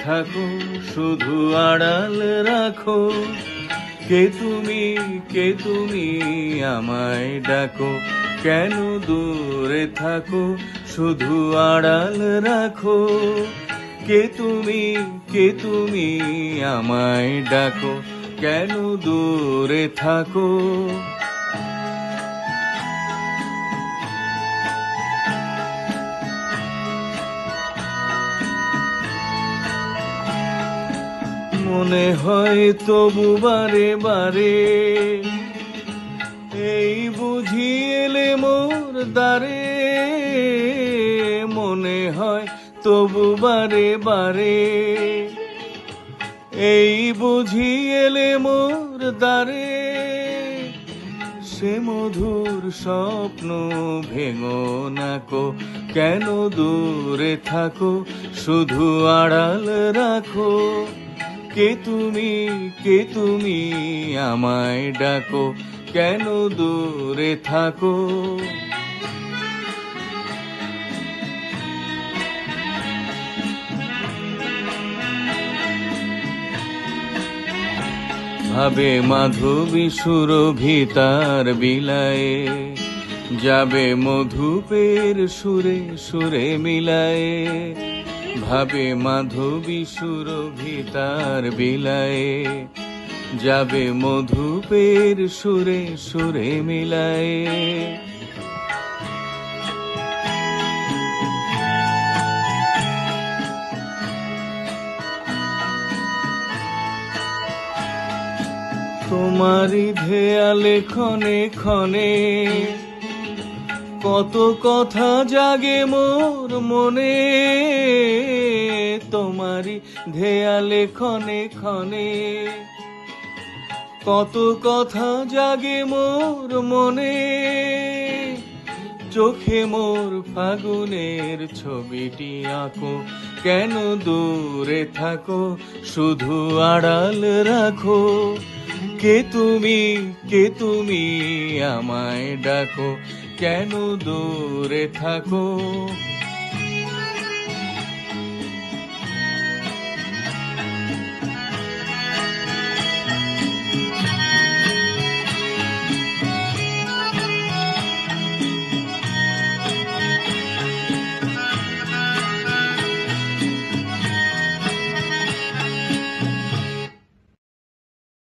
থাকো, শুধু আড়াল রাখো। কে তুমি আমায় ডাকো, কেন দূরে থাকো, শুধু আড়াল রাখো। কে তুমি আমায় ডাকো, কেন দূরে থাকো। মনে হয় তবু বারে বারে, এই বুঝি এলে মোর দ্বারে। মনে হয় তবু বারে বারে, এই বুঝি এলে মোর দ্বারে। সে মধুর স্বপ্ন ভেঙো নাকো, কেন দূরে থাকো, শুধু আড়াল রাখো। কে তুমি আমায় ডাকো, কেন দূরে থাকো। ভাবে মাধবী সুরভিতার বিলায়ে, যাবে মধুপের সুরে সুরে মিলায়ে। ভাবে মাধবী সুরভিতার বিলায়ে, যাবে মধুপের সুরে সুরে মিলায়ে। তোমারি ধেয়ালে ক্ষণে ক্ষণে, কত কথা জাগে মোর মনে। তোমারি ধেয়ালে ক্ষণে ক্ষণে, কত কথা জাগে মোর মনে। চোখে মোর ফাগুনের ছবিটি আঁকো, কেন দূরে থাকো, শুধু আড়াল রাখো। কে তুমি আমায় ডাকো, কেন দূরে থাকো।